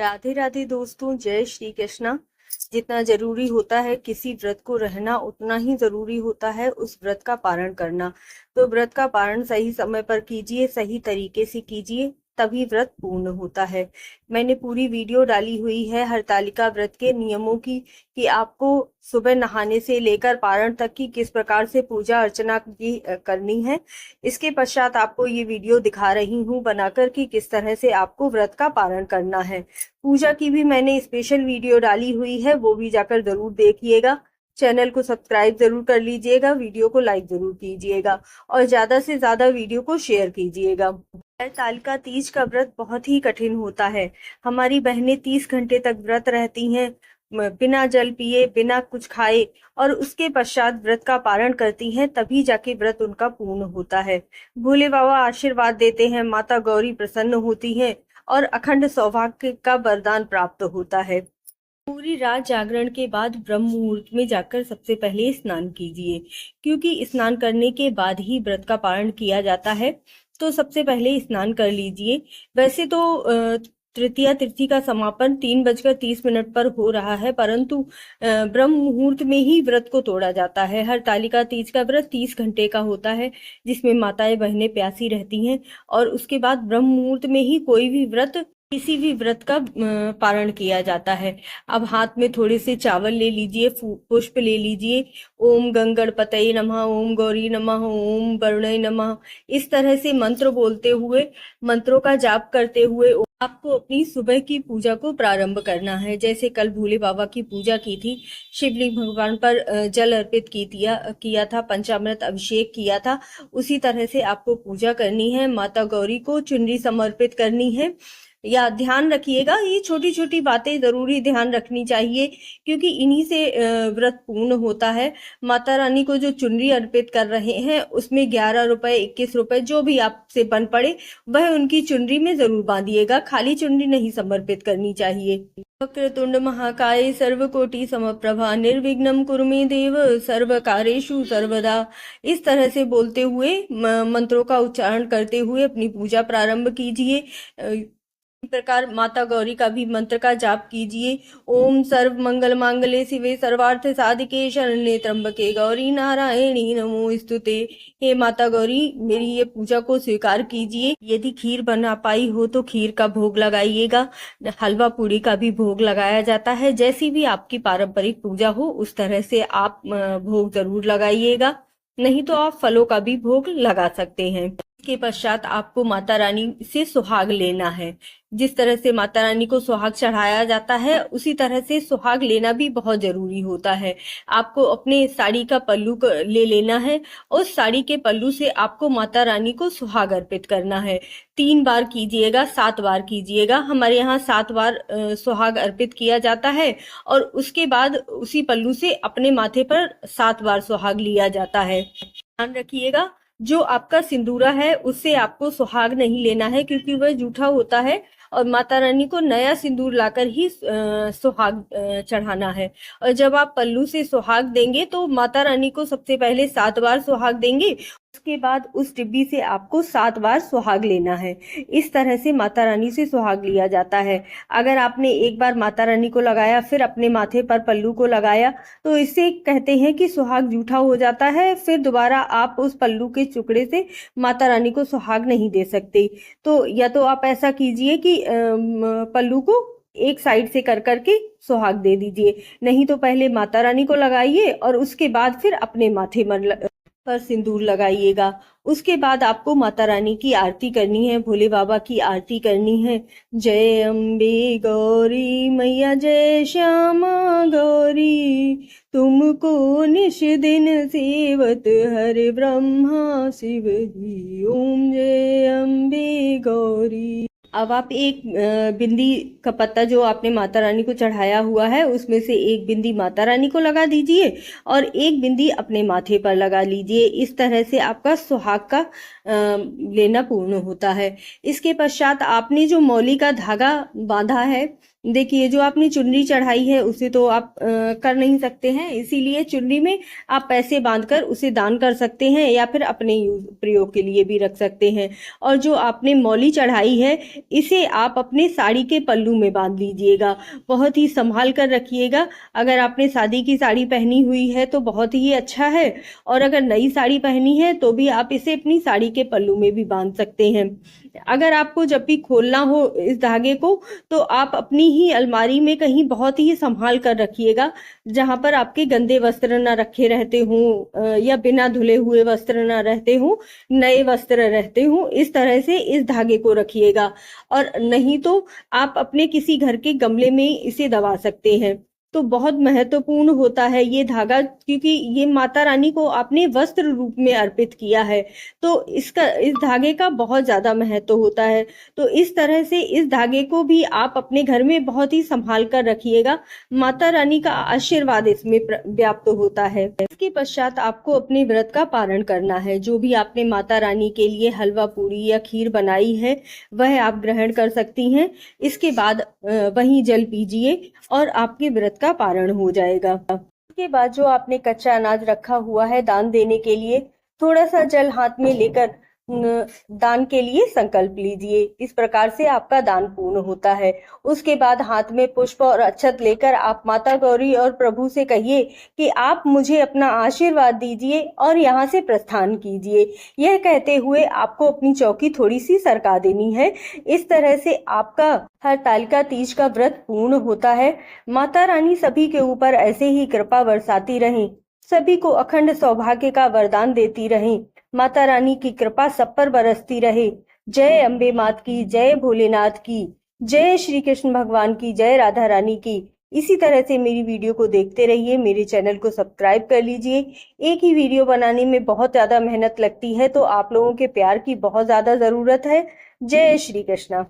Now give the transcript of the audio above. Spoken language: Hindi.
राधे राधे दोस्तों, जय श्री कृष्णा। जितना जरूरी होता है किसी व्रत को रहना, उतना ही जरूरी होता है उस व्रत का पारण करना। तो व्रत का पारण सही समय पर कीजिए, सही तरीके से कीजिए, तभी व्रत पूर्ण होता है। मैंने पूरी वीडियो डाली हुई है हरतालिका व्रत के नियमों की, कि आपको सुबह नहाने से लेकर पारण तक की किस प्रकार से पूजा अर्चना की करनी है। इसके पश्चात आपको ये वीडियो दिखा रही हूँ बनाकर कि किस तरह से आपको व्रत का पारण करना है। पूजा की भी मैंने स्पेशल वीडियो डाली हुई है, वो भी जाकर जरूर देखिएगा। चैनल को सब्सक्राइब जरूर कर लीजिएगा, वीडियो को लाइक जरूर कीजिएगा और ज्यादा से ज्यादा वीडियो को शेयर कीजिएगा। हरतालिका तीज का व्रत बहुत ही कठिन होता है। हमारी बहनें 30 घंटे तक व्रत रहती हैं, बिना जल पिए, बिना कुछ खाए, और उसके पश्चात व्रत का पारण करती हैं, तभी जाके व्रत उनका पूर्ण होता है। भोले बाबा आशीर्वाद देते हैं, माता गौरी प्रसन्न होती हैं और अखंड सौभाग्य का वरदान प्राप्त होता है। पूरी रात जागरण के बाद ब्रह्म मुहूर्त में जाकर सबसे पहले स्नान कीजिए, क्योंकि स्नान करने के बाद ही व्रत का पारण किया जाता है। तो सबसे पहले स्नान कर लीजिए। वैसे तो तृतीया तिथि का समापन 3:30 पर हो रहा है, परंतु ब्रह्म मुहूर्त में ही व्रत को तोड़ा जाता है। हरतालिका तीज का व्रत 30 घंटे का होता है, जिसमें माताएं बहनें प्यासी रहती हैं, और उसके बाद ब्रह्म मुहूर्त में ही कोई भी व्रत, किसी भी व्रत का पारण किया जाता है। अब हाथ में थोड़े से चावल ले लीजिए, पुष्प ले लीजिए। ओम गंगणपतये नमः, ओम गौरी नमः, ओम वरुणे नमः, इस तरह से मंत्र बोलते हुए, मंत्रों का जाप करते हुए आपको अपनी सुबह की पूजा को प्रारंभ करना है। जैसे कल भोले बाबा की पूजा की थी, शिवलिंग भगवान पर जल अर्पित किया था, पंचामृत अभिषेक किया था, उसी तरह से आपको पूजा करनी है। माता गौरी को चुनरी समर्पित करनी है। या ध्यान रखिएगा, ये छोटी छोटी बातें जरूरी ध्यान रखनी चाहिए, क्योंकि इन्हीं से व्रत पूर्ण होता है। माता रानी को जो चुनरी अर्पित कर रहे हैं, उसमें 11 रुपए, 21 रुपए, जो भी आपसे बन पड़े, वह उनकी चुनरी में जरूर बांधिएगा। खाली चुनरी नहीं समर्पित करनी चाहिए। वक्रतुंड महाकाय सर्वकोटि समप्रभा निर्विघ्नं कुरु मे देव सर्व कार्येषु सर्वदा, इस तरह से बोलते हुए, मंत्रों का उच्चारण करते हुए अपनी पूजा प्रारंभ कीजिए। इसी प्रकार माता गौरी का भी मंत्र का जाप कीजिए। ओम सर्व मंगल मांगल्ये शिवे सर्वार्थ साधिके शरण्ये त्र्यंबके गौरी नारायणी नमोस्तुते। हे माता गौरी, मेरी ये पूजा को स्वीकार कीजिए। यदि खीर बना पाई हो तो खीर का भोग लगाइएगा, हलवा पूड़ी का भी भोग लगाया जाता है। जैसी भी आपकी पारंपरिक पूजा हो, उस तरह से आप भोग जरूर लगाइएगा, नहीं तो आप फलों का भी भोग लगा सकते हैं। इसके पश्चात आपको माता रानी से सुहाग लेना है। जिस तरह से माता रानी को सुहाग चढ़ाया जाता है, उसी तरह से सुहाग लेना भी बहुत जरूरी होता है। आपको अपने साड़ी का पल्लू ले लेना है, उस साड़ी के पल्लू से आपको माता रानी को सुहाग अर्पित करना है। 3 बार कीजिएगा, 7 बार कीजिएगा। हमारे यहाँ 7 बार सुहाग अर्पित किया जाता है, और उसके बाद उसी पल्लू से अपने माथे पर 7 बार सुहाग लिया जाता है। ध्यान रखिएगा, जो आपका सिंदूरा है उससे आपको सुहाग नहीं लेना है, क्योंकि वह जूठा होता है, और माता रानी को नया सिंदूर लाकर ही सुहाग चढ़ाना है। और जब आप पल्लू से सुहाग देंगे, तो माता रानी को सबसे पहले 7 बार सुहाग देंगे, उसके बाद उस डिब्बी से आपको 7 बार सुहाग लेना है। इस तरह से माता रानी से सुहाग लिया जाता है। अगर आपने एक बार माता रानी को लगाया, फिर अपने माथे पर पल्लू को लगाया, तो इससे कहते हैं कि सुहाग जूठा हो जाता है। फिर दोबारा आप उस पल्लू के टुकड़े से माता रानी को सुहाग नहीं दे सकते। तो या तो आप ऐसा कीजिए कि पल्लू को एक साइड से कर करके सुहाग दे दीजिए, नहीं तो पहले माता रानी को लगाइए और उसके बाद फिर अपने माथे पर सिंदूर लगाइएगा। उसके बाद आपको माता रानी की आरती करनी है, भोले बाबा की आरती करनी है। जय अम्बे गौरी मैया, जय श्यामा गौरी, तुमको निश दिन सेवत हर ब्रह्मा शिव जी, ओम जय अम्बे गौरी। अब आप एक बिंदी का पत्ता जो आपने माता रानी को चढ़ाया हुआ है, उसमें से एक बिंदी माता रानी को लगा दीजिए और एक बिंदी अपने माथे पर लगा लीजिए। इस तरह से आपका सुहाग का लेना पूर्ण होता है। इसके पश्चात आपने जो मौली का धागा बांधा है, देखिए जो आपने चुनरी चढ़ाई है उसे तो आप कर नहीं सकते हैं, इसीलिए चुनरी में आप पैसे बांधकर उसे दान कर सकते हैं, या फिर अपने प्रयोग के लिए भी रख सकते हैं। और जो आपने मौली चढ़ाई है, इसे आप अपने साड़ी के पल्लू पल्लू में बांध लीजिएगा। बहुत ही संभाल कर रखिएगा। अगर आपने शादी की साड़ी पहनी हुई है तो बहुत ही अच्छा है, और अगर नई साड़ी पहनी है तो भी आप इसे अपनी साड़ी के पल्लू में भी बांध सकते हैं। अगर आपको जब भी खोलना हो इस धागे को, तो आप अपनी ही अलमारी में कहीं बहुत ही संभाल कर रखिएगा, जहां पर आपके गंदे वस्त्र न रखे रहते हों, या बिना धुले हुए वस्त्र न रहते हों, नए वस्त्र रहते हों। इस तरह से इस धागे को रखिएगा। और नहीं तो आप अपने किसी घर के गमले में इसे दबा सकते हैं। तो बहुत महत्वपूर्ण होता है ये धागा, क्योंकि ये माता रानी को आपने वस्त्र रूप में अर्पित किया है। तो इस धागे का बहुत ज्यादा महत्व होता है। तो इस तरह से इस धागे को भी आप अपने घर में बहुत ही संभाल कर रखिएगा। माता रानी का आशीर्वाद इसमें व्याप्त होता है। इसके पश्चात आपको अपने व्रत का पारण करना है। जो भी आपने माता रानी के लिए हलवा पूरी या खीर बनाई है, वह आप ग्रहण कर सकती हैं। इसके बाद वहीं जल पीजिए और आपके व्रत का पारण हो जाएगा। इसके बाद जो आपने कच्चा अनाज रखा हुआ है दान देने के लिए, थोड़ा सा जल हाथ में लेकर दान के लिए संकल्प लीजिए। इस प्रकार से आपका दान पूर्ण होता है। उसके बाद हाथ में पुष्प और अक्षत लेकर आप माता गौरी और प्रभु से कहिए कि आप मुझे अपना आशीर्वाद दीजिए और यहाँ से प्रस्थान कीजिए। यह कहते हुए आपको अपनी चौकी थोड़ी सी सरका देनी है। इस तरह से आपका हरतालिका तीज का व्रत पूर्ण होता है। माता रानी सभी के ऊपर ऐसे ही कृपा बरसाती रहें, सभी को अखंड सौभाग्य का वरदान देती रहें। माता रानी की कृपा सब पर बरसती रहे। जय अम्बे मात की, जय भोलेनाथ की, जय श्री कृष्ण भगवान की, जय राधा रानी की। इसी तरह से मेरी वीडियो को देखते रहिए। मेरे चैनल को सब्सक्राइब कर लीजिए। एक ही वीडियो बनाने में बहुत ज्यादा मेहनत लगती है, तो आप लोगों के प्यार की बहुत ज्यादा जरूरत है। जय श्री कृष्ण।